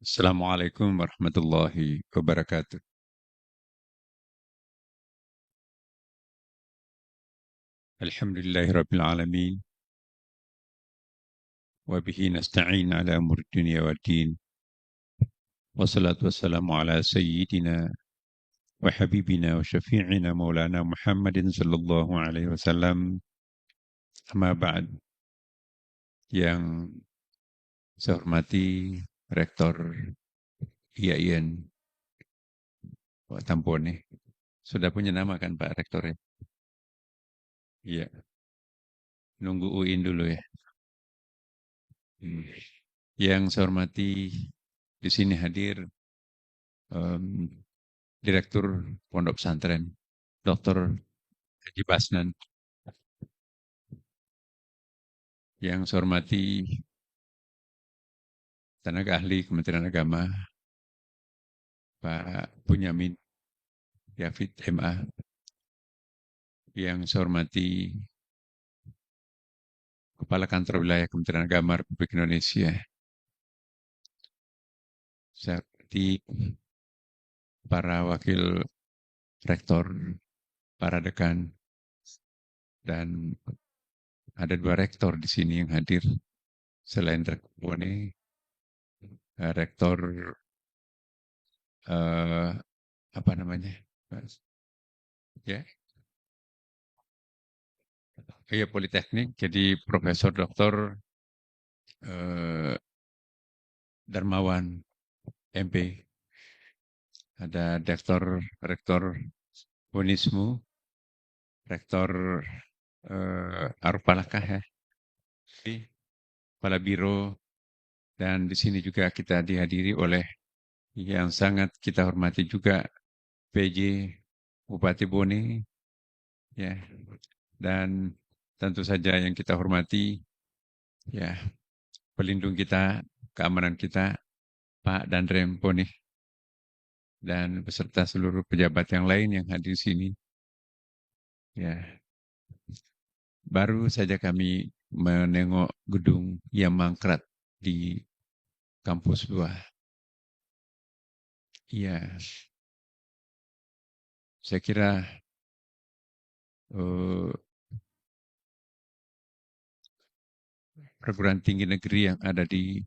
Assalamualaikum warahmatullahi wabarakatuh. Alhamdulillahi rabbil alamin. Wa bihi nasta'in ala umur dunia wa din. Wassalatu wassalamu ala sayyidina wa habibina wa syafi'ina maulana Muhammadin sallallahu alaihi wasallam. Amma ba'd. Yang saya hormati Rektor IAIN Pak Tampone. Sudah punya nama kan Pak Rektor ya? Iya. Nunggu UIN dulu ya. Hmm. Yang saya hormati di sini hadir em, Direktur Pondok Pesantren, Dr. Haji Basnan, yang saya hormati tenaga ahli Kementerian Agama, Pak Bunyamin Yafid MA, yang saya hormati Kepala Kantor Wilayah Kementerian Agama Republik Indonesia, saya hormati para wakil rektor, para dekan, dan ada dua rektor di sini yang hadir selain Rektor Bone, Rektor eh, apa namanya, ya, iya Politeknik, jadi Profesor Doktor eh, Darmawan MP, ada Rektor Unismu, Rektor Arif Palakah ya, Kepala Biro, dan di sini juga kita dihadiri oleh yang sangat kita hormati juga PJ Bupati Bone, ya, dan tentu saja yang kita hormati ya pelindung kita, keamanan kita, Pak Danrem Bone, dan beserta seluruh pejabat yang lain yang hadir di sini. Ya, baru saja kami menengok gedung yang mangkrak di kampus 2. Iya, saya kira eh, perguruan tinggi negeri yang ada di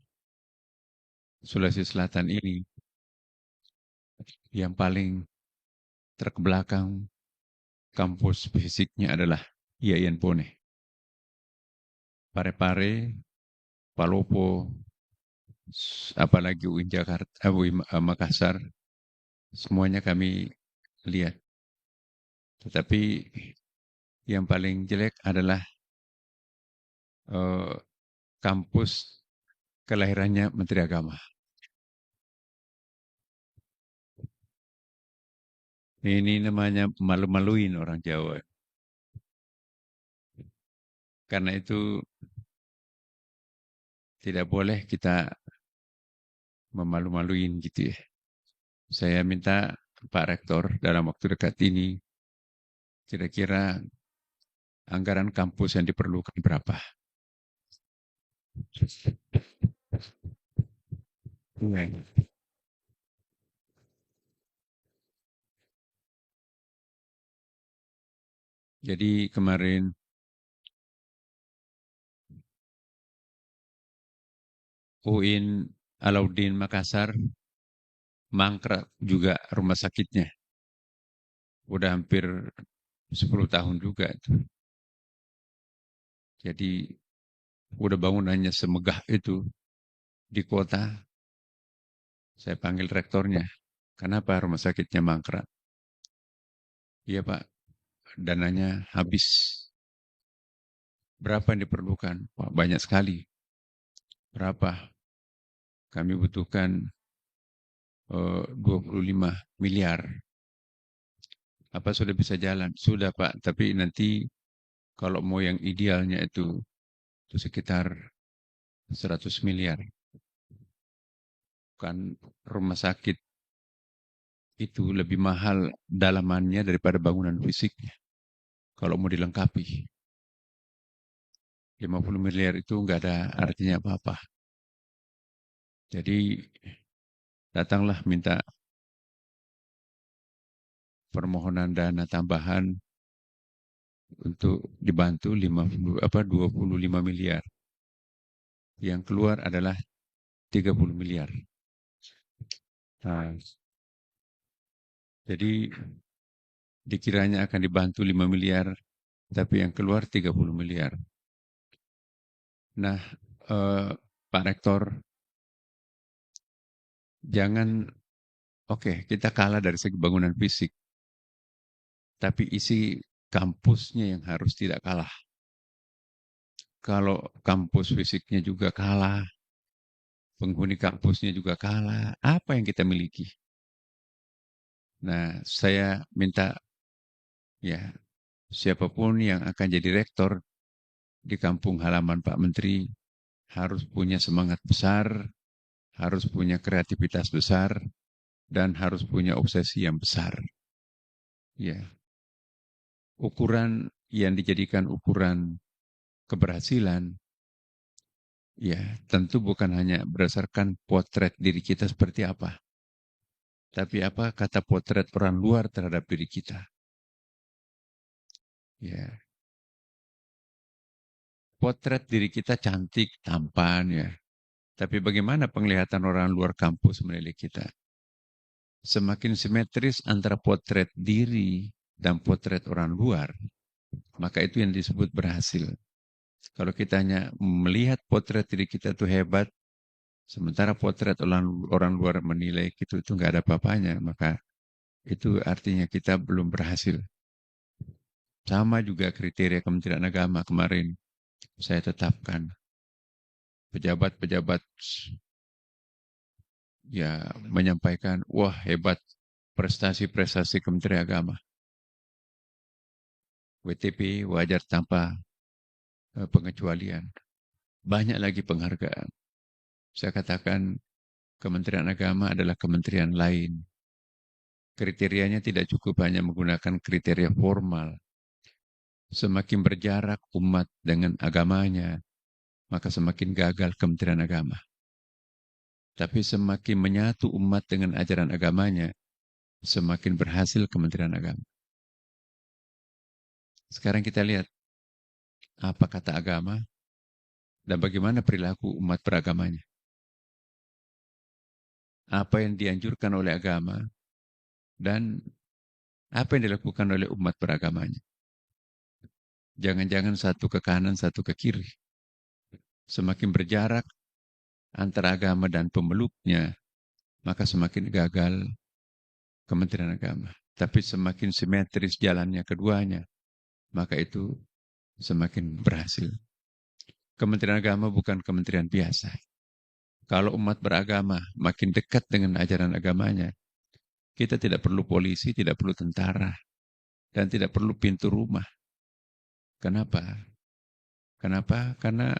Sulawesi Selatan ini yang paling terbelakang kampus fisiknya adalah IAIN Pone. Pare-Pare, Palopo, apalagi UIN Jakarta, UIN Makassar, semuanya kami lihat. Tetapi yang paling jelek adalah eh, kampus kelahirannya Menteri Agama. Ini namanya malu-maluin orang Jawa. Karena itu tidak boleh kita memalu-maluin gitu ya. Saya minta Pak Rektor dalam waktu dekat ini kira-kira anggaran kampus yang diperlukan berapa. Iya. Jadi kemarin UIN Alauddin Makassar mangkrak juga rumah sakitnya. Udah hampir 10 tahun juga itu. Jadi udah bangunannya semegah itu di kota. Saya panggil rektornya. Kenapa rumah sakitnya mangkrak? Iya Pak, dananya habis. Berapa yang diperlukan? Wah, banyak sekali. Berapa? Kami butuhkan 25 miliar. Apa sudah bisa jalan? Sudah Pak, tapi nanti kalau mau yang idealnya itu sekitar 100 miliar. Kan rumah sakit itu lebih mahal dalamannya daripada bangunan fisiknya. Kalau mau dilengkapi, 50 miliar itu nggak ada artinya apa-apa. Jadi datanglah minta permohonan dana tambahan untuk dibantu 25 miliar. Yang keluar adalah 30 miliar. Nah, jadi dikiranya akan dibantu 5 miliar, tapi yang keluar 30 miliar. Nah, Pak Rektor, jangan, oke, kita kalah dari segi bangunan fisik, tapi isi kampusnya yang harus tidak kalah. Kalau kampus fisiknya juga kalah, penghuni kampusnya juga kalah, apa yang kita miliki? Nah, saya minta ya siapapun yang akan jadi rektor di kampung halaman Pak Menteri harus punya semangat besar, harus punya kreativitas besar, dan harus punya obsesi yang besar. Ya, ukuran yang dijadikan ukuran keberhasilan, ya tentu bukan hanya berdasarkan potret diri kita seperti apa, tapi apa kata potret orang luar terhadap diri kita. Ya, potret diri kita cantik, tampan, ya. Tapi bagaimana penglihatan orang luar kampus menilai kita? Semakin simetris antara potret diri dan potret orang luar, maka itu yang disebut berhasil. Kalau kita hanya melihat potret diri kita itu hebat, sementara potret orang luar menilai itu nggak ada apa-apanya, maka itu artinya kita belum berhasil. Sama juga kriteria Kementerian Agama kemarin saya tetapkan. Pejabat-pejabat ya menyampaikan, wah hebat prestasi-prestasi Kementerian Agama. WTP wajar tanpa pengecualian. Banyak lagi penghargaan. Saya katakan Kementerian Agama adalah kementerian lain. Kriterianya tidak cukup hanya menggunakan kriteria formal. Semakin berjarak umat dengan agamanya, maka semakin gagal Kementerian Agama. Tapi semakin menyatu umat dengan ajaran agamanya, semakin berhasil Kementerian Agama. Sekarang kita lihat apa kata agama dan bagaimana perilaku umat beragamanya. Apa yang dianjurkan oleh agama dan apa yang dilakukan oleh umat beragamanya. Jangan-jangan satu ke kanan, satu ke kiri. Semakin berjarak antara agama dan pemeluknya, maka semakin gagal Kementerian Agama. Tapi semakin simetris jalannya keduanya, maka itu semakin berhasil. Kementerian Agama bukan kementerian biasa. Kalau umat beragama makin dekat dengan ajaran agamanya, kita tidak perlu polisi, tidak perlu tentara, dan tidak perlu pintu rumah. Kenapa? Kenapa? Karena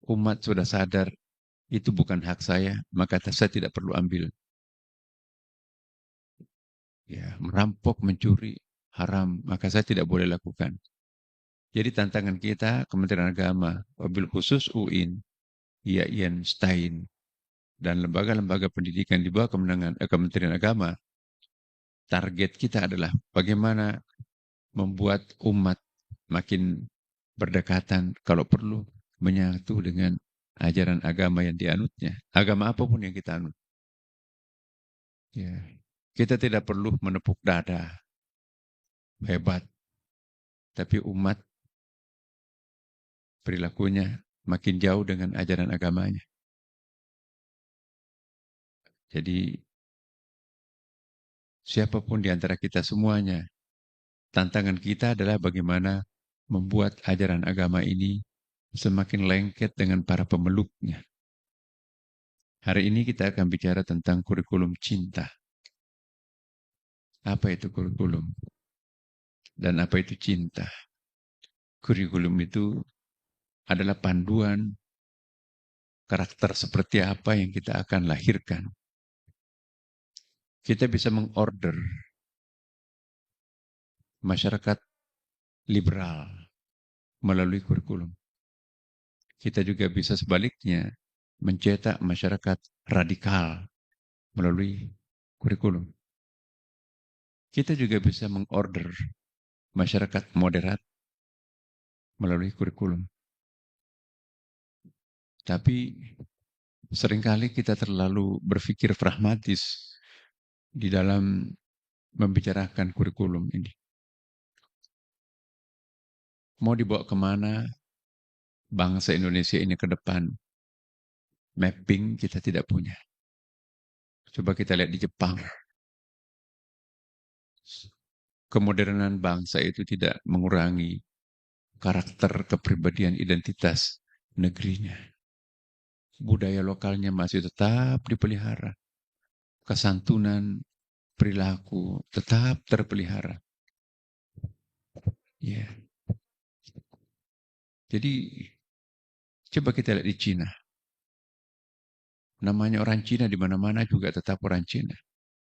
umat sudah sadar itu bukan hak saya, maka saya tidak perlu ambil. Ya, merampok, mencuri, haram, maka saya tidak boleh lakukan. Jadi tantangan kita, Kementerian Agama, wabil khusus UIN, IAIN, STAIN, dan lembaga-lembaga pendidikan di bawah Kementerian Agama, target kita adalah bagaimana membuat umat makin berdekatan, kalau perlu menyatu dengan ajaran agama yang dianutnya. Agama apapun yang kita anut. Ya. Kita tidak perlu menepuk dada. Hebat. Tapi umat perilakunya makin jauh dengan ajaran agamanya. Jadi siapapun di antara kita semuanya, tantangan kita adalah bagaimana membuat ajaran agama ini semakin lengket dengan para pemeluknya. Hari ini kita akan bicara tentang kurikulum cinta. Apa itu kurikulum? Dan apa itu cinta? Kurikulum itu adalah panduan karakter seperti apa yang kita akan lahirkan. Kita bisa mengorder masyarakat liberal melalui kurikulum. Kita juga bisa sebaliknya mencetak masyarakat radikal melalui kurikulum. Kita juga bisa mengorder masyarakat moderat melalui kurikulum. Tapi seringkali kita terlalu berpikir pragmatis di dalam membicarakan kurikulum ini. Mau dibawa kemana bangsa Indonesia ini ke depan? Mapping kita tidak punya. Coba kita lihat di Jepang. Kemodernan bangsa itu tidak mengurangi karakter, kepribadian, identitas negerinya. Budaya lokalnya masih tetap dipelihara. Kesantunan, perilaku tetap terpelihara. Ya. Jadi coba kita lihat di Cina. Namanya orang Cina di mana-mana juga tetap orang Cina.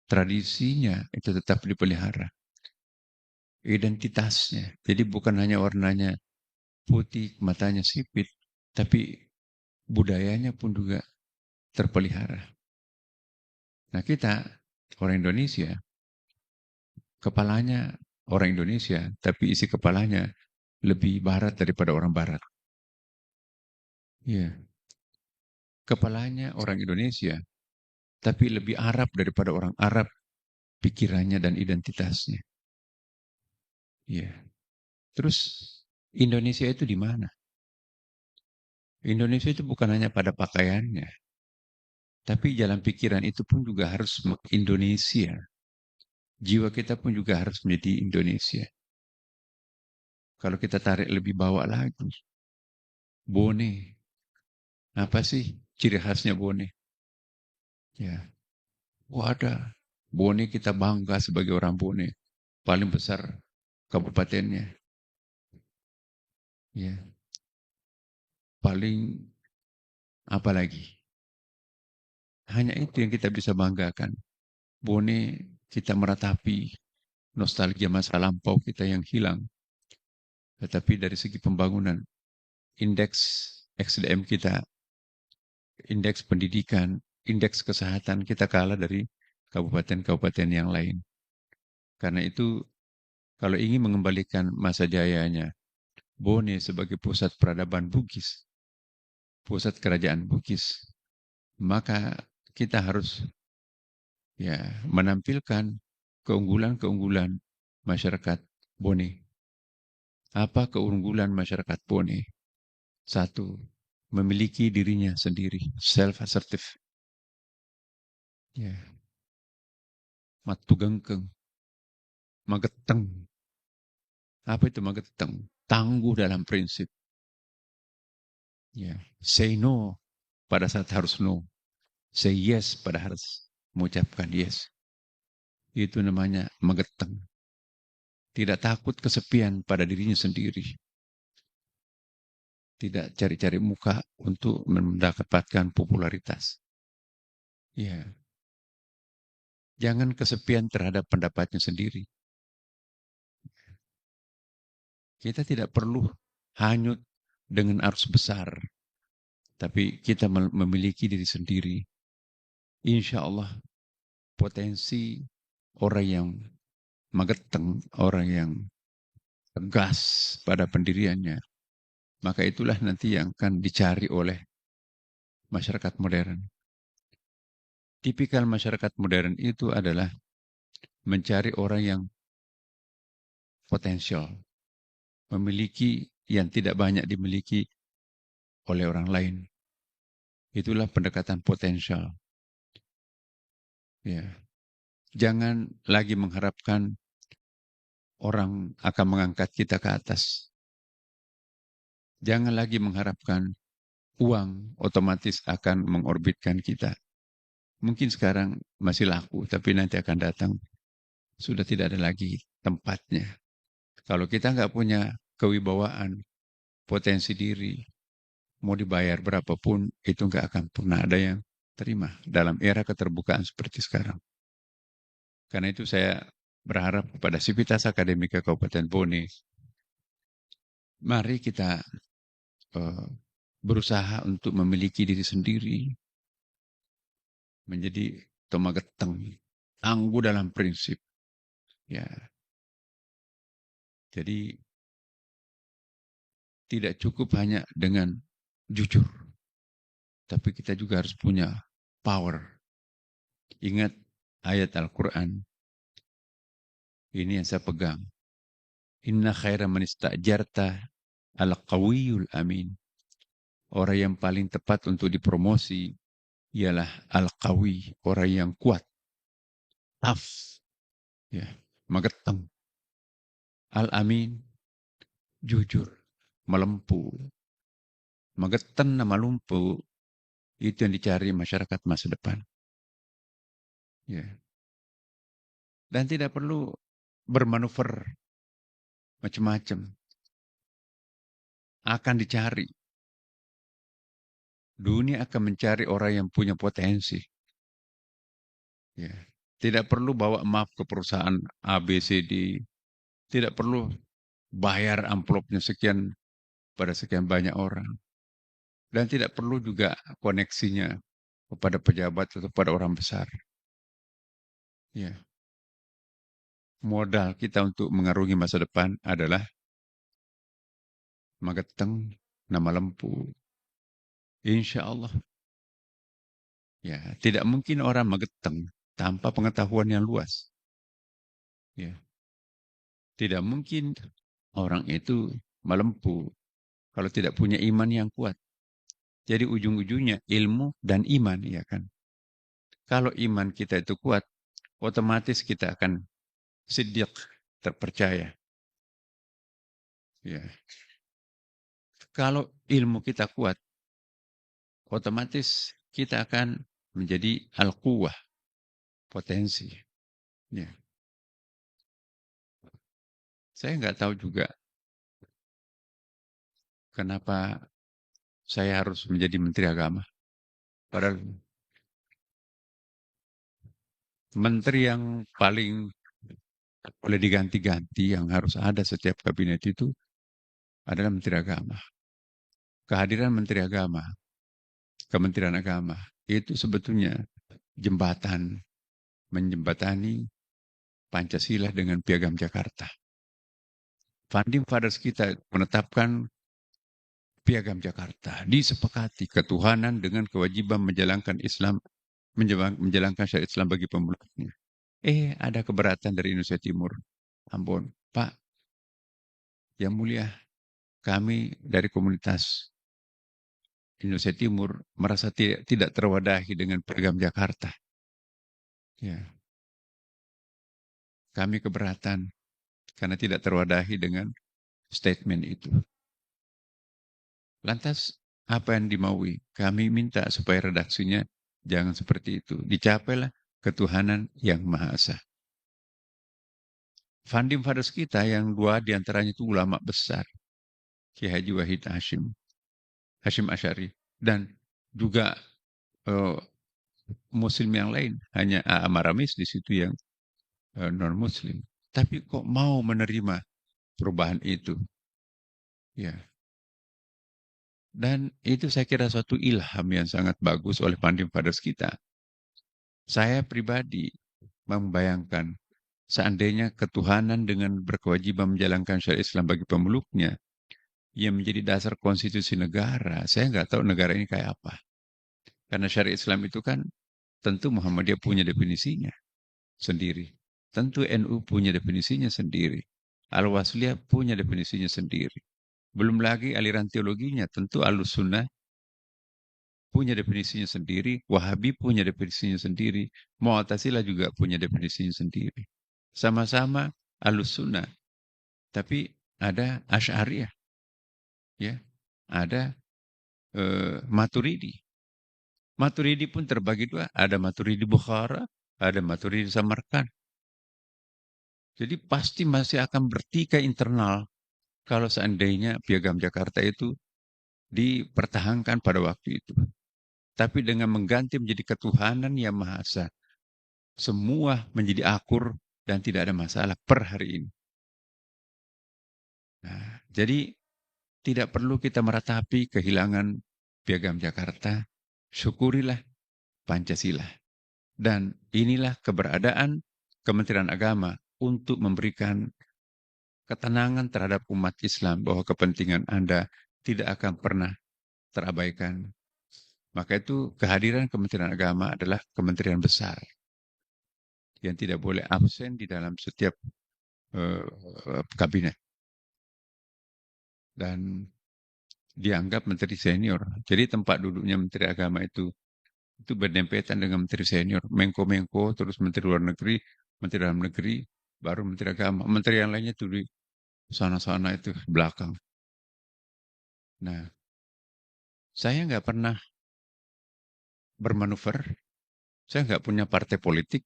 Tradisinya itu tetap dipelihara. Identitasnya. Jadi bukan hanya warnanya putih, matanya sipit, tapi budayanya pun juga terpelihara. Nah kita, orang Indonesia, kepalanya orang Indonesia, tapi isi kepalanya lebih barat daripada orang barat. Ya, kepalanya orang Indonesia, tapi lebih Arab daripada orang Arab, pikirannya dan identitasnya. Ya, terus Indonesia itu di mana? Indonesia itu bukan hanya pada pakaiannya, tapi jalan pikiran itu pun juga harus Indonesia. Jiwa kita pun juga harus menjadi Indonesia. Kalau kita tarik lebih bawah lagi, Bone. Apa sih ciri khasnya Bone? Ya, ada. Bone kita bangga sebagai orang Bone. Paling besar kabupatennya. Ya, paling apa lagi? Hanya itu yang kita bisa banggakan. Bone kita meratapi nostalgia masa lampau kita yang hilang. Tetapi dari segi pembangunan, indeks SDM kita, indeks pendidikan, indeks kesehatan kita kalah dari kabupaten-kabupaten yang lain. Karena itu, kalau ingin mengembalikan masa jayanya Bone sebagai pusat peradaban Bugis, pusat kerajaan Bugis, maka kita harus menampilkan keunggulan-keunggulan masyarakat Bone. Apa keunggulan masyarakat Bone? Satu, memiliki dirinya sendiri, self-assertive. Ya. Matugengkeng, mageteng. Apa itu mageteng? Tangguh dalam prinsip. Ya. Say no pada saat harus no. Say yes pada harus mengucapkan yes. Itu namanya mageteng. Tidak takut kesepian pada dirinya sendiri. Tidak cari-cari muka untuk mendapatkan popularitas. Ya. Jangan kesepian terhadap pendapatnya sendiri. Kita tidak perlu hanyut dengan arus besar. Tapi kita memiliki diri sendiri. Insya Allah potensi orang yang mageteng, orang yang tegas pada pendiriannya, maka itulah nanti yang akan dicari oleh masyarakat modern. Tipikal masyarakat modern itu adalah mencari orang yang potensial, memiliki yang tidak banyak dimiliki oleh orang lain. Itulah pendekatan potensial. Ya. Jangan lagi mengharapkan orang akan mengangkat kita ke atas. Jangan lagi mengharapkan uang otomatis akan mengorbitkan kita. Mungkin sekarang masih laku, tapi nanti akan datang. Sudah tidak ada lagi tempatnya. Kalau kita nggak punya kewibawaan, potensi diri, mau dibayar berapapun, itu nggak akan pernah ada yang terima dalam era keterbukaan seperti sekarang. Karena itu saya berharap kepada Sivitas Akademika Kabupaten Bone, mari kita berusaha untuk memiliki diri sendiri, menjadi atau mageteng, tangguh dalam prinsip. Ya, jadi tidak cukup hanya dengan jujur, tapi kita juga harus punya power. Ingat ayat Al-Quran, ini yang saya pegang. Inna khaira man istajarta al-qawiyul amin. Orang yang paling tepat untuk dipromosi ialah al-qawi, orang yang kuat, tough, ya, mageteng. Al-amin, jujur, melempu. Mageteng nama lumpuh, itu yang dicari masyarakat masa depan. Ya. Dan tidak perlu bermanuver macam-macam. Akan dicari. Dunia akan mencari orang yang punya potensi. Ya. Tidak perlu bawa map ke perusahaan ABCD. Tidak perlu bayar amplopnya sekian pada sekian banyak orang. Dan tidak perlu juga koneksinya kepada pejabat atau pada orang besar. Ya. Modal kita untuk mengarungi masa depan adalah mageteng nama lempu. Insya Allah. Ya, tidak mungkin orang mageteng tanpa pengetahuan yang luas. Ya. Tidak mungkin orang itu melempu kalau tidak punya iman yang kuat. Jadi ujung-ujungnya ilmu dan iman, ya kan. Kalau iman kita itu kuat, otomatis kita akan siddiq, terpercaya. Ya. Kalau ilmu kita kuat, otomatis kita akan menjadi al-quwah, potensi. Ya. Saya nggak tahu juga kenapa saya harus menjadi menteri agama. Padahal menteri yang paling boleh diganti-ganti yang harus ada setiap kabinet itu adalah menteri agama. Kehadiran menteri agama, kementerian agama, itu sebetulnya jembatan, menjembatani Pancasila dengan Piagam Jakarta. Founding Fathers kita menetapkan Piagam Jakarta, disepakati ketuhanan dengan kewajiban menjalankan Islam, menjalankan syariat Islam bagi pemeluknya. Ada keberatan dari Indonesia Timur. Ambon, Pak, yang mulia, kami dari komunitas Indonesia Timur merasa tidak terwadahi dengan Piagam Jakarta. Ya. Kami keberatan karena tidak terwadahi dengan statement itu. Lantas, apa yang dimaui? Kami minta supaya redaksinya jangan seperti itu. Dicapailah ketuhanan yang Maha Esa. Founding Fathers kita yang dua diantaranya itu ulama besar. Ki Haji Wahid Hashim Asy'ari. Dan juga Muslim yang lain. Hanya Amaramis di situ yang non-Muslim. Tapi kok mau menerima perubahan itu? Ya. Dan itu saya kira suatu ilham yang sangat bagus oleh Founding Fathers kita. Saya pribadi membayangkan seandainya ketuhanan dengan berkewajiban menjalankan syariat Islam bagi pemeluknya yang menjadi dasar konstitusi negara, saya nggak tahu negara ini kayak apa. Karena syariat Islam itu kan tentu Muhammadiyah punya definisinya sendiri. Tentu NU punya definisinya sendiri. Al-Wasliyah punya definisinya sendiri. Belum lagi aliran teologinya, tentu Ahlus-Sunnah punya definisinya sendiri, Wahabi punya definisinya sendiri, Mu'tazilah juga punya definisinya sendiri. Sama-sama Ahlus-Sunnah, tapi ada Asy'ariyah, ya, ada Maturidi. Maturidi pun terbagi dua, ada Maturidi Bukhara, ada Maturidi Samarkand. Jadi pasti masih akan bertikai internal kalau seandainya Piagam Jakarta itu dipertahankan pada waktu itu. Tapi dengan mengganti menjadi ketuhanan yang Maha Esa, semua menjadi akur dan tidak ada masalah per hari ini. Nah, jadi tidak perlu kita meratapi kehilangan Piagam Jakarta. Syukurilah Pancasila. Dan inilah keberadaan Kementerian Agama untuk memberikan ketenangan terhadap umat Islam bahwa kepentingan Anda tidak akan pernah terabaikan. Maka itu kehadiran Kementerian Agama adalah kementerian besar yang tidak boleh absen di dalam setiap kabinet dan dianggap menteri senior. Jadi tempat duduknya Menteri Agama itu berdempetan dengan menteri senior, Menko-Menko, terus Menteri Luar Negeri, Menteri Dalam Negeri, baru Menteri Agama. Menteri yang lainnya tuh di sana-sana itu belakang. Nah, saya nggak pernah bermanuver, saya nggak punya partai politik,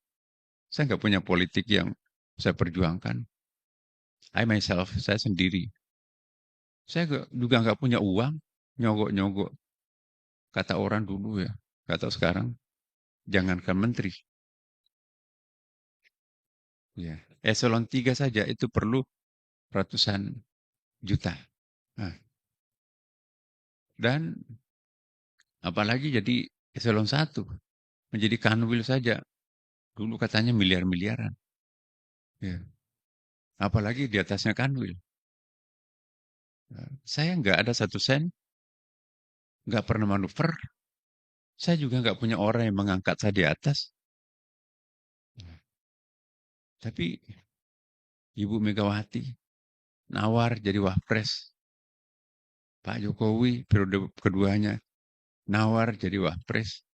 saya nggak punya politik yang saya perjuangkan. I myself, saya sendiri. Saya juga nggak punya uang, nyogok-nyogok. Kata orang dulu ya, kata sekarang, jangankan menteri. Ya, eselon 3 saja itu perlu ratusan juta. Nah, dan apalagi jadi eselon 1, menjadi kanwil saja. Dulu katanya miliar-miliaran. Ya. Apalagi di atasnya kanwil. Nah, saya nggak ada satu sen, nggak pernah manuver. Saya juga nggak punya orang yang mengangkat saya di atas. Tapi Ibu Megawati nawar jadi wapres. Pak Jokowi periode keduanya nawar jadi wapres.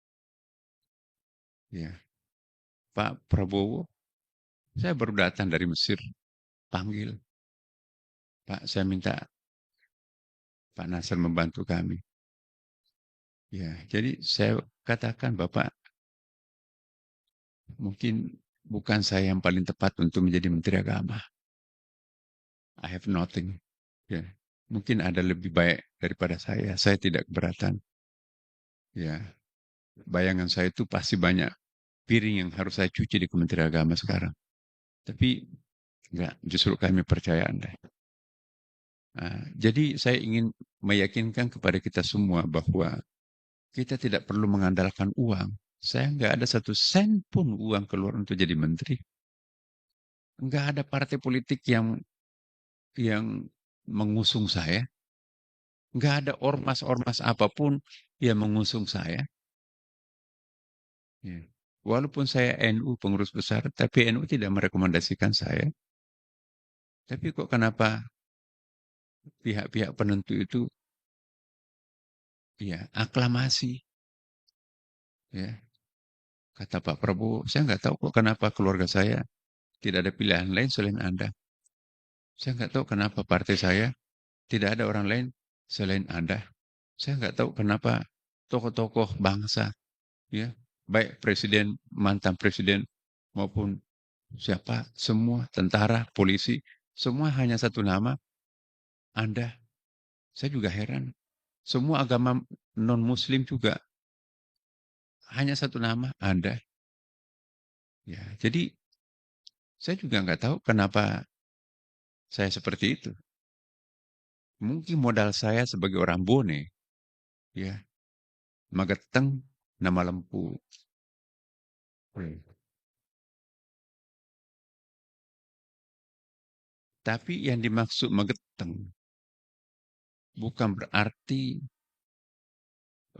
Ya. Pak Prabowo, saya baru datang dari Mesir, panggil. Pak, saya minta Pak Nasir membantu kami. Ya, jadi saya katakan Bapak, mungkin bukan saya yang paling tepat untuk menjadi Menteri Agama. I have nothing. Ya, mungkin ada lebih baik daripada saya. Saya tidak keberatan. Ya, bayangan saya itu pasti banyak piring yang harus saya cuci di Kementerian Agama sekarang. Tapi enggak, justru kami percaya Anda. Nah, jadi saya ingin meyakinkan kepada kita semua bahwa kita tidak perlu mengandalkan uang. Saya nggak ada satu sen pun uang keluar untuk jadi menteri. Nggak ada partai politik yang mengusung saya. Nggak ada ormas-ormas apapun yang mengusung saya. Ya. Walaupun saya NU pengurus besar, tapi NU tidak merekomendasikan saya. Tapi kok kenapa pihak-pihak penentu itu ya aklamasi, ya kata Pak Prabowo, saya nggak tahu kok kenapa keluarga saya tidak ada pilihan lain selain Anda. Saya nggak tahu kenapa partai saya tidak ada orang lain selain Anda. Saya nggak tahu kenapa tokoh-tokoh bangsa, ya, baik presiden, mantan presiden maupun siapa, semua tentara, polisi, semua hanya satu nama, Anda. Saya juga heran. Semua agama non-Muslim juga hanya satu nama, Anda. Ya, jadi saya juga nggak tahu kenapa saya seperti itu. Mungkin modal saya sebagai orang Bone, ya, Mageteng, nama lempu. Tapi yang dimaksud Mageteng bukan berarti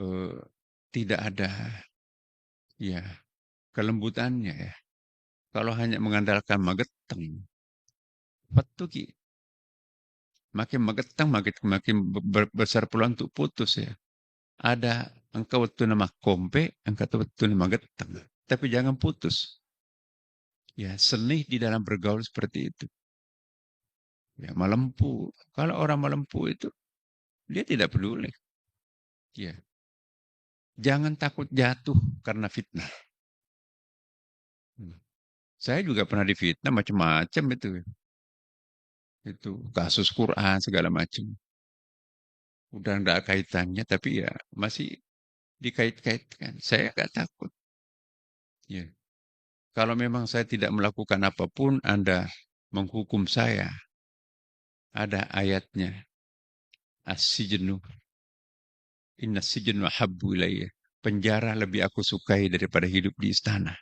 eh, tidak ada ya kelembutannya ya. Kalau hanya mengandalkan Mageteng, betul ki, makin Mageteng makin besar peluang untuk putus ya. Ada engkau itu nama Kompe, engkau itu nama Mageteng. Tapi jangan putus. Ya, seni di dalam bergaul seperti itu. Ya, melempu. Kalau orang melempu itu, dia tidak peduli. Ya, jangan takut jatuh karena fitnah. Hmm. Saya juga pernah difitnah macam-macam itu. Itu kasus Quran segala macam. Udah enggak kaitannya tapi ya masih dikait-kaitkan. Saya nggak takut. Ya. Kalau memang saya tidak melakukan apapun, Anda menghukum saya. Ada ayatnya. As-sijnu. Inna sijnu habbu ilayya. penjara lebih aku sukai daripada hidup di istana.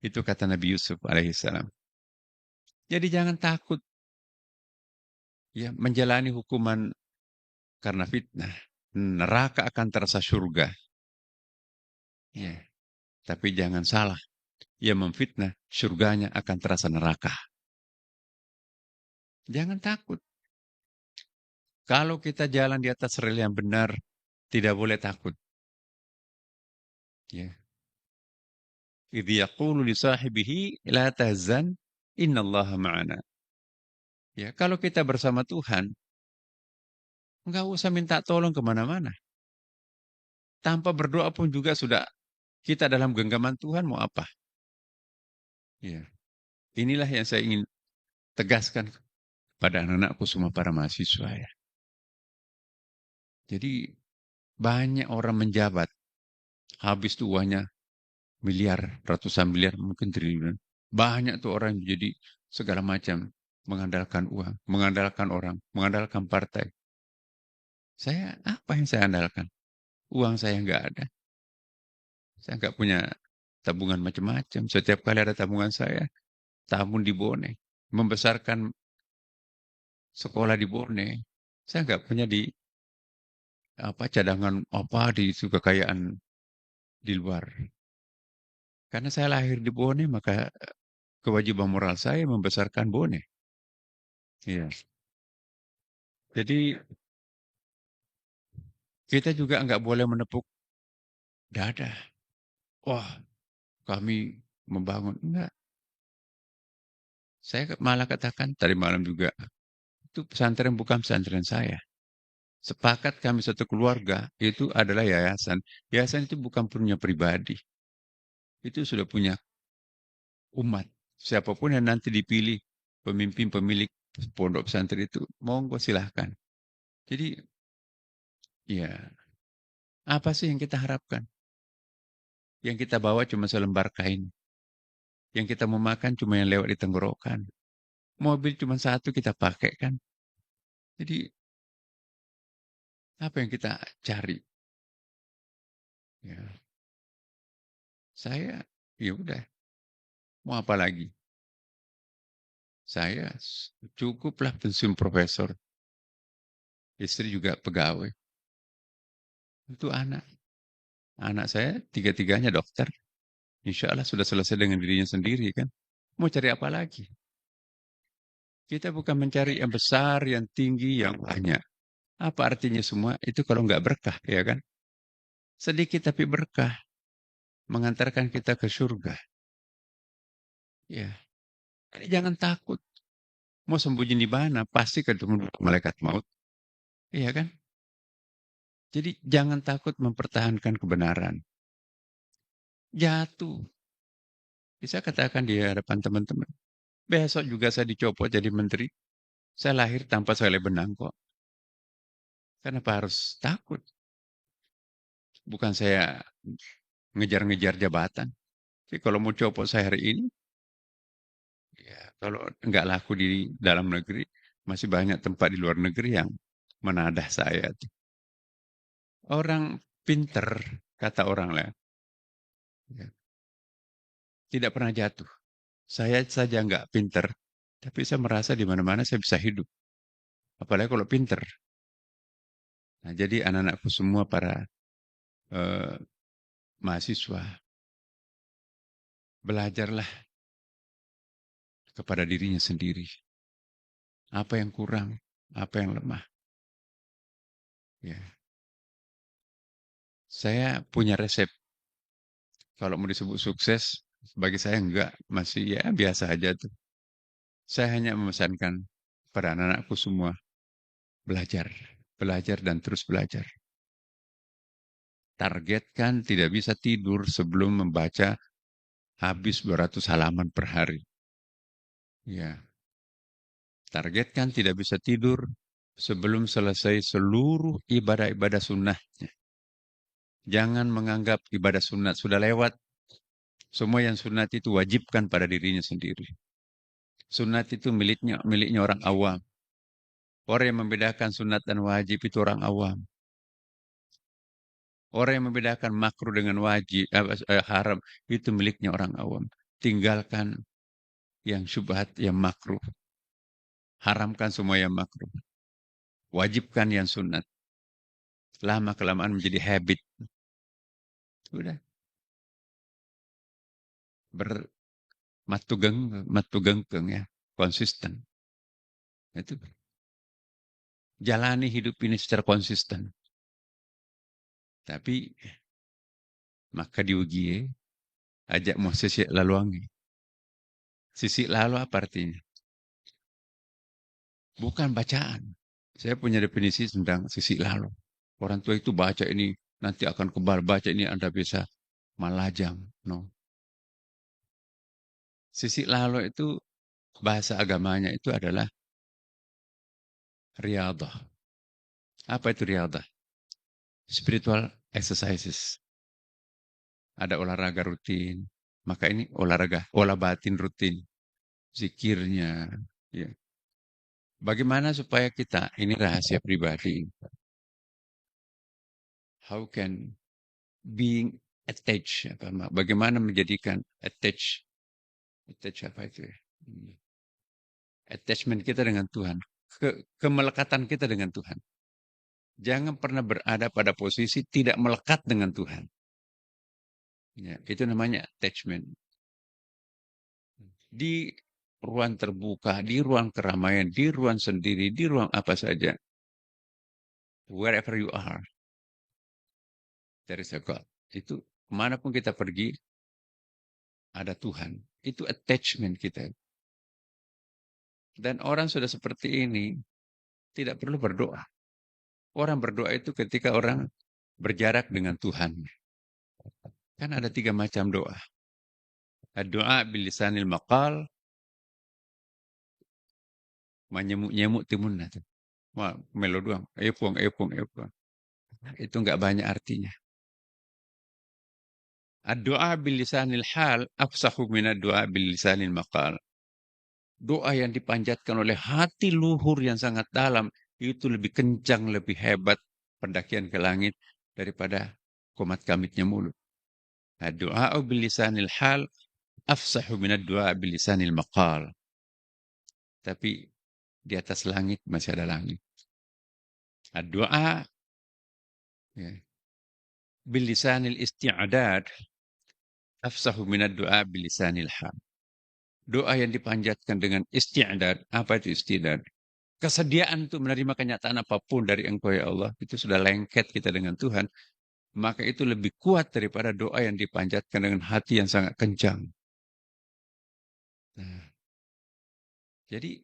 Itu kata Nabi Yusuf alaihissalam. Jadi jangan takut ya menjalani hukuman karena fitnah. Neraka akan terasa surga. Ya, tapi jangan salah. Ia memfitnah, surganya akan terasa neraka. Jangan takut. Kalau kita jalan di atas rel yang benar, tidak boleh takut. Ya. Idh yaqulu li sahibihi la tahzan innallaha ma'ana. Ya, kalau kita bersama Tuhan, enggak usah minta tolong kemana-mana. Tanpa berdoa pun juga sudah kita dalam genggaman Tuhan mau apa? Ya. Inilah yang saya ingin tegaskan pada anak-anakku semua para mahasiswa ya. Jadi banyak orang menjabat, habis tuh uangnya miliar, ratusan miliar, mungkin triliunan. Banyak tuh orang jadi segala macam mengandalkan uang, mengandalkan orang, mengandalkan partai. Saya apa yang saya andalkan? Uang saya nggak ada. Saya nggak punya tabungan macam-macam. Setiap kali ada tabungan saya, tabung di Bone. Membesarkan sekolah di Bone. Saya nggak punya di apa cadangan apa di kekayaan di luar. Karena saya lahir di Bone, maka kewajiban moral saya membesarkan Bone. Iya. Jadi kita juga nggak boleh menepuk dada. Wah, kami membangun. Enggak. Saya malah katakan tadi malam juga, itu pesantren bukan pesantren saya. Sepakat kami satu keluarga, itu adalah yayasan. Yayasan itu bukan punya pribadi. Itu sudah punya umat. Siapapun yang nanti dipilih pemimpin pemilik pondok pesantren itu, monggo silahkan. Jadi, ya, apa sih yang kita harapkan? Yang kita bawa cuma selembar kain. Yang kita mau makan cuma yang lewat di tenggorokan. Mobil cuma satu kita pakai kan. Jadi, apa yang kita cari? Ya, saya, ya udah, mau apa lagi? Saya cukuplah pensiun profesor. Istri juga pegawai. Itu anak. Anak saya tiga-tiganya dokter. Insya Allah sudah selesai dengan dirinya sendiri kan. Mau cari apa lagi? Kita bukan mencari yang besar, yang tinggi, yang banyak. Apa artinya semua? Itu kalau nggak berkah, ya kan? Sedikit tapi berkah. Mengantarkan kita ke surga. Ya, jadi jangan takut. Mau sembunyi di mana? Pasti ketemu malaikat maut. Iya kan? Jadi jangan takut mempertahankan kebenaran. Jatuh. Bisa katakan di hadapan teman-teman. Besok juga saya dicopot jadi menteri. Saya lahir tanpa selai benang kok. Kenapa harus takut? Bukan saya ngejar-ngejar jabatan. Tapi kalau mau copot saya hari ini, ya kalau nggak laku di dalam negeri, masih banyak tempat di luar negeri yang menadah saya. Orang pinter, kata orang lah, ya, tidak pernah jatuh. Saya saja nggak pinter, tapi saya merasa di mana-mana saya bisa hidup. Apalagi kalau pinter. Nah, jadi anak-anakku semua para eh, mahasiswa, belajarlah kepada dirinya sendiri. Apa yang kurang, apa yang lemah. Ya. Saya punya resep. Kalau mau disebut sukses, bagi saya enggak, masih ya biasa aja tuh. Saya hanya memesankan pada anak-anakku semua, belajar, belajar dan terus belajar. Targetkan tidak bisa tidur sebelum membaca habis 200 halaman per hari. Ya, targetkan tidak bisa tidur sebelum selesai seluruh ibadah-ibadah sunnahnya. Jangan menganggap ibadah sunat sudah lewat. Semua yang sunat itu wajibkan pada dirinya sendiri. Sunat itu miliknya orang awam. Orang yang membedakan sunat dan wajib itu orang awam. Orang yang membedakan makruh dengan wajib, haram, itu miliknya orang awam. Tinggalkan yang syubhat, yang makruh. Haramkan semua yang makruh. Wajibkan yang sunat. Lama-kelamaan menjadi habit. Sudah. Matugengkeng ya. Konsisten. Itu. Jalani hidup ini secara konsisten. Tapi, maka diuji, ajak mau sisi laluangi. Sisi lalu apa artinya? Bukan bacaan. Saya punya definisi tentang sisi lalu. Orang tua itu baca ini, nanti akan kebal. Baca ini Anda bisa malajang. No. Sisi lalu itu, bahasa agamanya itu adalah riyadah. Apa itu riyadah? Spiritual exercises. Ada olahraga rutin. Maka ini olahraga, olah batin rutin. Zikirnya. Ya. Bagaimana supaya kita, ini rahasia pribadi. How can being attached, bagaimana menjadikan attach apa itu ya? Attachment kita dengan Tuhan, kemelekatan kita dengan Tuhan. Jangan pernah berada pada posisi tidak melekat dengan Tuhan. Ya, itu namanya attachment. Di ruang terbuka, di ruang keramaian, di ruang sendiri, di ruang apa saja. Wherever you are, there is a God. Itu kemanapun kita pergi, ada Tuhan. Itu attachment kita. Dan orang sudah seperti ini, tidak perlu berdoa. Orang berdoa itu ketika orang berjarak dengan Tuhan. Kan ada 3 macam doa. Doa bilisanil maqal, manyemuk-nyemuk timunna. Wah, melo doang. Epung. Itu enggak banyak artinya. Doa bilisanil hal, afsahu minad doa bilisanil maqal. Doa yang dipanjatkan oleh hati luhur yang sangat dalam, itu lebih kencang, lebih hebat pendakian ke langit daripada komat-kamitnya mulut. Doa bilisanil hal, afsahu minad doa bilisanil maqal. Tapi di atas langit masih ada langit. Doa ya, bilisanil isti'adad, afsahu minad doa bilisanil hal. Doa yang dipanjatkan dengan isti'adad. Apa itu isti'adad? Kesediaan untuk menerima kenyataan apapun dari Engkau ya Allah. Itu sudah lengket kita dengan Tuhan. Maka itu lebih kuat daripada doa yang dipanjatkan dengan hati yang sangat kencang. Nah, jadi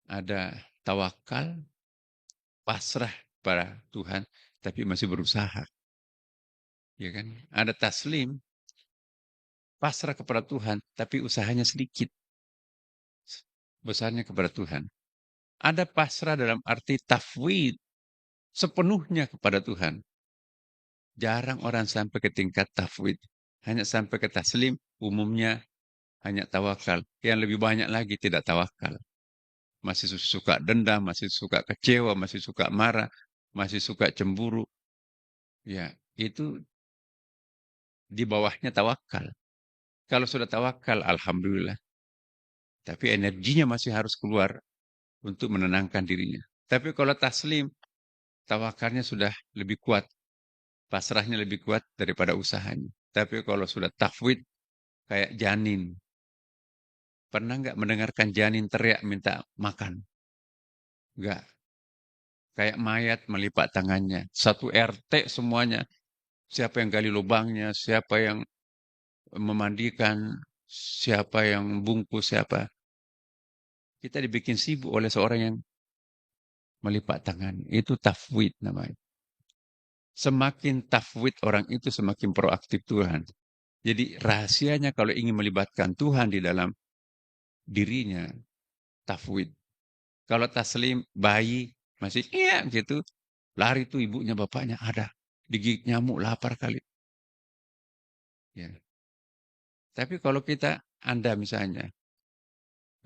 ada tawakal, pasrah pada Tuhan, tapi masih berusaha. Ya kan? Ada taslim, pasrah kepada Tuhan, tapi usahanya sedikit. Besarnya kepada Tuhan. Ada pasrah dalam arti tafwid, sepenuhnya kepada Tuhan. Jarang orang sampai ke tingkat tafwid. Hanya sampai ke taslim, umumnya hanya tawakal. Yang lebih banyak lagi tidak tawakal. Masih suka dendam, masih suka kecewa, masih suka marah, masih suka cemburu. Ya, itu di bawahnya tawakal. Kalau sudah tawakal, alhamdulillah. Tapi energinya masih harus keluar untuk menenangkan dirinya. Tapi kalau taslim, tawakalnya sudah lebih kuat. Pasrahnya lebih kuat daripada usahanya. Tapi kalau sudah tafwid, kayak janin. Pernah nggak mendengarkan janin teriak minta makan? Nggak. Kayak mayat melipat tangannya. Satu RT semuanya. Siapa yang gali lubangnya, siapa yang memandikan, siapa yang bungkus, siapa. Kita dibikin sibuk oleh seorang yang melipat tangan. Itu tafwid namanya. Semakin tafwid orang itu semakin proaktif Tuhan. Jadi rahasianya kalau ingin melibatkan Tuhan di dalam dirinya, tafwid. Kalau taslim, bayi masih iya gitu. Lari tuh ibunya bapaknya ada. Digigit nyamuk lapar kali. Ya. Tapi kalau kita, Anda misalnya,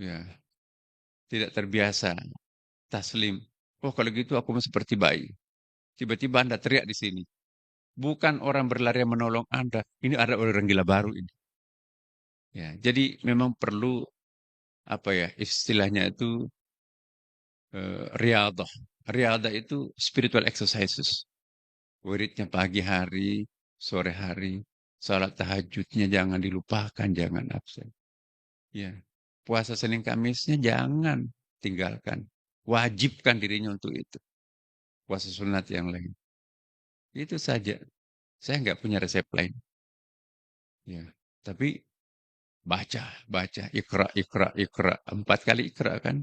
ya tidak terbiasa taslim. Oh kalau gitu aku mau seperti bayi. Tiba-tiba Anda teriak di sini. Bukan orang berlari menolong Anda. Ini ada orang gila baru ini. Ya, jadi memang perlu apa ya istilahnya itu riadah. Riadah itu spiritual exercises. Wiridnya pagi hari, sore hari, salat tahajudnya jangan dilupakan, jangan absen. Ya, puasa Senin Kamisnya jangan tinggalkan. Wajibkan dirinya untuk itu. Puasa sunat yang lain. Itu saja. Saya nggak punya resep lain. Ya, tapi baca, baca, ikra, ikra, ikra. 4 kali ikra kan?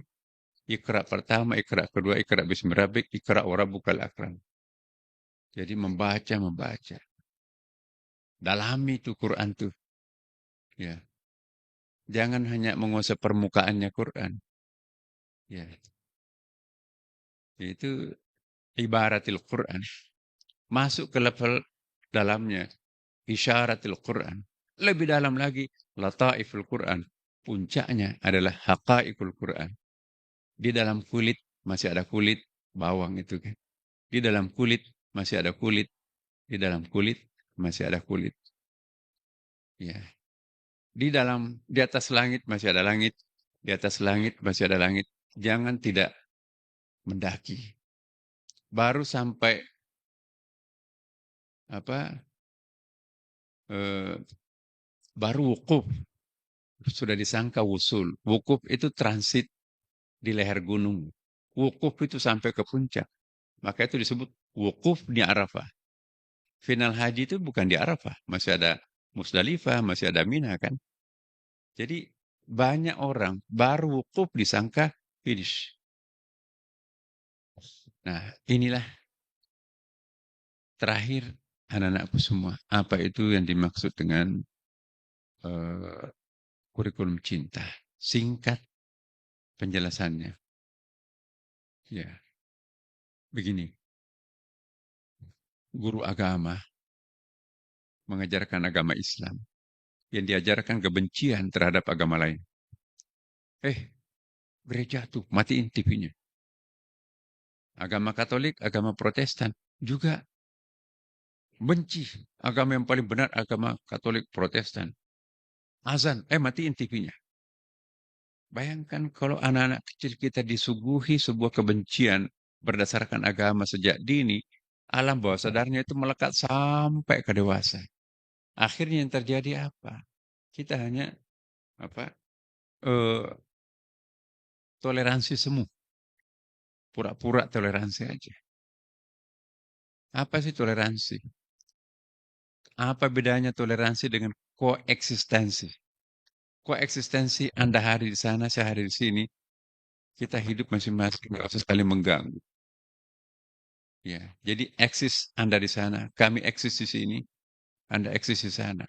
Ikra pertama, ikra kedua, ikra bismi rabbik, ikra wa rabbukal akram. Jadi membaca, membaca. Dalami tuh Quran tuh. Ya. Jangan hanya menguasai permukaannya Quran. Ya. Itu ibaratil Quran. Masuk ke level dalamnya. Isyaratil Quran. Lebih dalam lagi. Lataiful Quran. Puncaknya adalah haqaiqul Quran. Di dalam kulit masih ada kulit bawang itu kan. Di dalam kulit masih ada kulit. Di dalam kulit masih ada kulit. Ya. Di atas langit masih ada langit. Di atas langit masih ada langit. Jangan tidak mendaki. Baru sampai apa? Eh, baru wukuf sudah disangka wusul. Wukuf itu transit di leher gunung. Wukuf itu sampai ke puncak. Maka itu disebut wukuf di Arafah. Final haji itu bukan di Arafah, masih ada Musdalifah, masih ada Mina kan. Jadi banyak orang baru wukuf disangka finish. Nah, inilah terakhir anak-anakku semua. Apa itu yang dimaksud dengan eh, kurikulum cinta? Singkat penjelasannya. Ya, begini. Guru agama mengajarkan agama Islam yang diajarkan kebencian terhadap agama lain. Gereja tuh matiin TV-nya. Agama Katolik, agama Protestan juga benci. Agama yang paling benar agama Katolik Protestan. Azan, matiin TV-nya. Bayangkan kalau anak-anak kecil kita disuguhi sebuah kebencian berdasarkan agama sejak dini, alam bawah sadarnya itu melekat sampai ke dewasa. Akhirnya yang terjadi apa? Kita hanya apa? eh, toleransi semu, pura-pura toleransi aja. Apa sih toleransi? Apa bedanya toleransi dengan koeksistensi? Koeksistensi Anda hari di sana, saya hari di sini, kita hidup masing-masing, nggak usah saling mengganggu. Ya, jadi eksis Anda di sana, kami eksis di sini, Anda eksis di sana.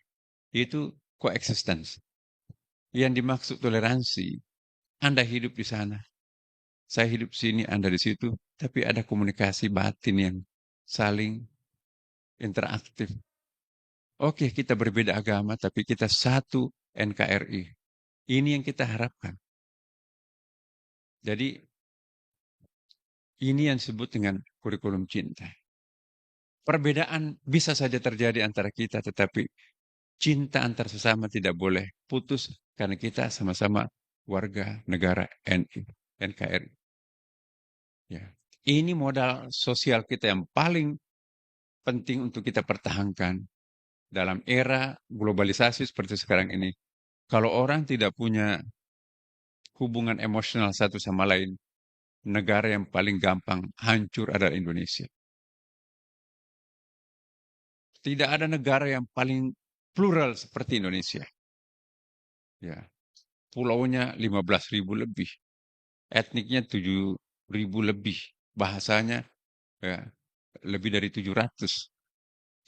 Itu koeksistensi. Yang dimaksud toleransi, Anda hidup di sana, saya hidup sini, Anda di situ, tapi ada komunikasi batin yang saling interaktif. Oke, kita berbeda agama, tapi kita satu NKRI. Ini yang kita harapkan. Jadi, ini yang disebut dengan kurikulum cinta. Perbedaan bisa saja terjadi antara kita, tetapi cinta antar sesama tidak boleh putus karena kita sama-sama warga negara NKRI. Ya. Ini modal sosial kita yang paling penting untuk kita pertahankan dalam era globalisasi seperti sekarang ini. Kalau orang tidak punya hubungan emosional satu sama lain, negara yang paling gampang hancur adalah Indonesia. Tidak ada negara yang paling plural seperti Indonesia. Ya, pulaunya 15.000 lebih, etniknya 7.000 lebih, bahasanya ya, lebih dari 700.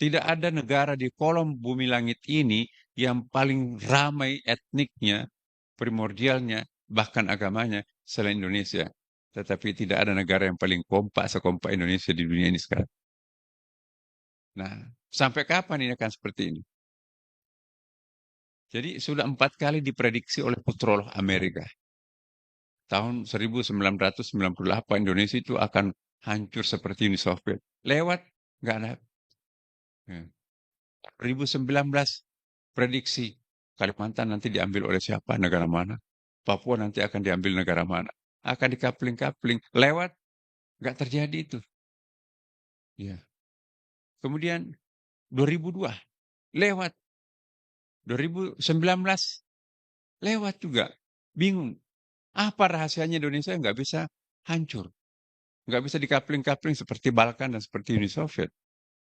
Tidak ada negara di kolom bumi langit ini yang paling ramai etniknya, primordialnya, bahkan agamanya selain Indonesia. Tetapi tidak ada negara yang paling kompak sekompak Indonesia di dunia ini sekarang. Nah, sampai kapan ini akan seperti ini? Jadi sudah 4 kali diprediksi oleh futurolog Amerika. Tahun 1998 Indonesia itu akan hancur seperti Uni Soviet. Lewat, nggak ada. Ya. 2019 prediksi Kalimantan nanti diambil oleh siapa, negara mana. Papua nanti akan diambil negara mana. Akan dikapling-kapling. Lewat, nggak terjadi itu. Ya. Kemudian 2002, lewat. 2019, lewat juga. Bingung. Apa rahasianya Indonesia nggak bisa hancur. Nggak bisa dikapling-kapling seperti Balkan dan seperti Uni Soviet.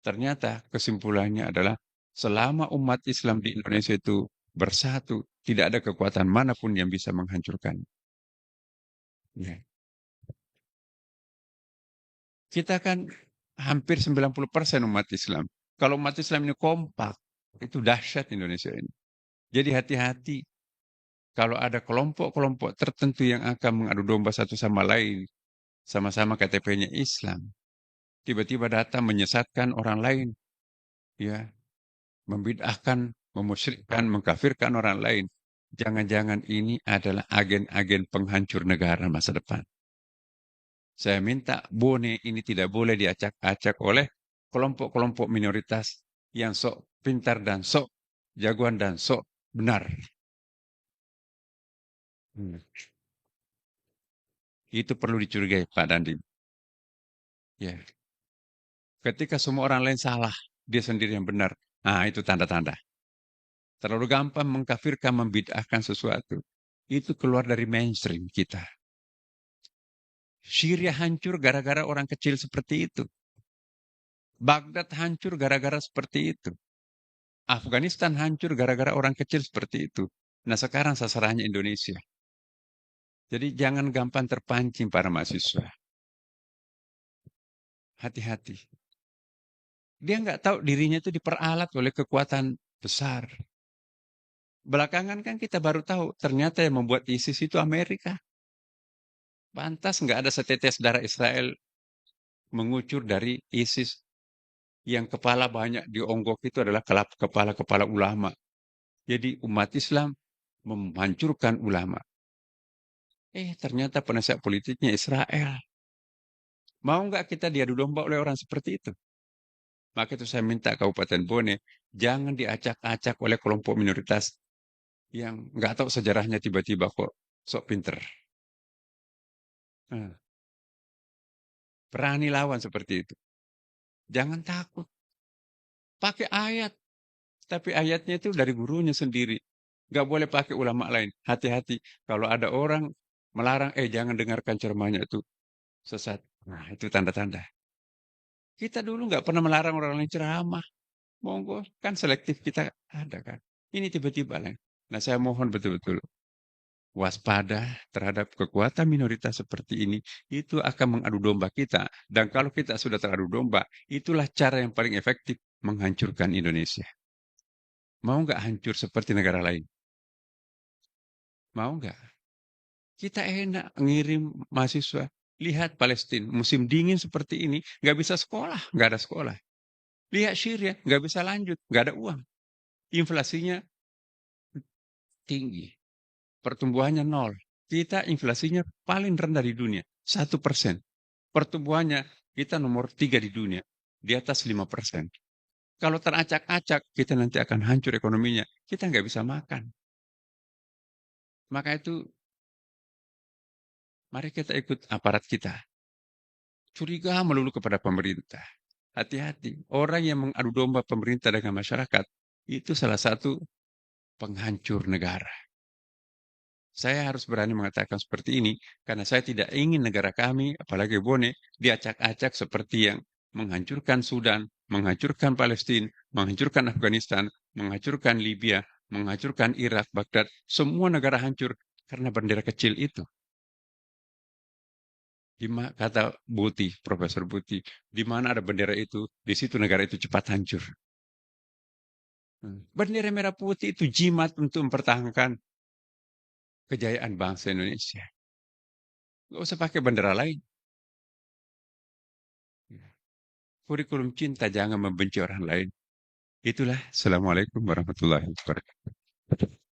Ternyata kesimpulannya adalah selama umat Islam di Indonesia itu bersatu, tidak ada kekuatan manapun yang bisa menghancurkan. Ya. Kita kan hampir 90% umat Islam. Kalau umat Islam ini kompak, itu dahsyat Indonesia ini. Jadi hati-hati kalau ada kelompok-kelompok tertentu yang akan mengadu domba satu sama lain, sama-sama KTP-nya Islam, tiba-tiba datang menyesatkan orang lain, ya, membid'ahkan, memusyrikkan, mengkafirkan orang lain. Jangan-jangan ini adalah agen-agen penghancur negara masa depan. Saya minta Bone ini tidak boleh diacak-acak oleh kelompok-kelompok minoritas yang sok pintar dan sok jagoan dan sok benar. Hmm. Itu perlu dicurigai, Pak Dandi. Ya, ketika semua orang lain salah, dia sendiri yang benar. Nah, itu tanda-tanda. Terlalu gampang mengkafirkan, membid'ahkan sesuatu. Itu keluar dari mainstream kita. Syria hancur gara-gara orang kecil seperti itu. Baghdad hancur gara-gara seperti itu. Afghanistan hancur gara-gara orang kecil seperti itu. Nah sekarang sasarannya Indonesia. Jadi jangan gampang terpancing para mahasiswa. Hati-hati. Dia nggak tahu dirinya itu diperalat oleh kekuatan besar. Belakangan kan kita baru tahu ternyata yang membuat ISIS itu Amerika. Pantas nggak ada setetes darah Israel mengucur dari ISIS. Yang kepala banyak dionggok itu adalah kepala-kepala ulama. Jadi umat Islam menghancurkan ulama. Ternyata penasihat politiknya Israel. Mau nggak kita diadu domba oleh orang seperti itu? Maka itu saya minta Kabupaten Bone, jangan diacak-acak oleh kelompok minoritas yang nggak tahu sejarahnya tiba-tiba kok sok pinter. Nah, berani lawan seperti itu. Jangan takut. Pakai ayat. Tapi ayatnya itu dari gurunya sendiri. Nggak boleh pakai ulama lain. Hati-hati. Kalau ada orang melarang, jangan dengarkan ceramahnya itu sesat. Nah, itu tanda-tanda. Kita dulu nggak pernah melarang orang lain ceramah. Monggo, kan selektif kita ada kan. Ini tiba-tiba lah. Nah, saya mohon betul-betul waspada terhadap kekuatan minoritas seperti ini. Itu akan mengadu domba kita. Dan kalau kita sudah teradu domba, itulah cara yang paling efektif menghancurkan Indonesia. Mau nggak hancur seperti negara lain? Mau nggak? Kita enak ngirim mahasiswa. Lihat Palestina, musim dingin seperti ini, nggak bisa sekolah, nggak ada sekolah. Lihat Syria, nggak bisa lanjut, nggak ada uang. Inflasinya tinggi, pertumbuhannya nol. Kita inflasinya paling rendah di dunia, 1%. Pertumbuhannya kita nomor 3 di dunia, di atas 5%. Kalau teracak-acak, kita nanti akan hancur ekonominya. Kita nggak bisa makan. Maka itu, mari kita ikut aparat kita. Curiga melulu kepada pemerintah. Hati-hati, orang yang mengadu domba pemerintah dengan masyarakat, itu salah satu penghancur negara. Saya harus berani mengatakan seperti ini karena saya tidak ingin negara kami, apalagi Bone, diacak-acak seperti yang menghancurkan Sudan, menghancurkan Palestina, menghancurkan Afghanistan, menghancurkan Libya, menghancurkan Irak, Baghdad, semua negara hancur karena bendera kecil itu. Kata Buti, Profesor Buti, di mana ada bendera itu, di situ negara itu cepat hancur. Bendera merah putih itu jimat untuk mempertahankan kejayaan bangsa Indonesia. Nggak usah pakai bendera lain. Kurikulum cinta, jangan membenci orang lain. Itulah. Assalamualaikum warahmatullahi wabarakatuh.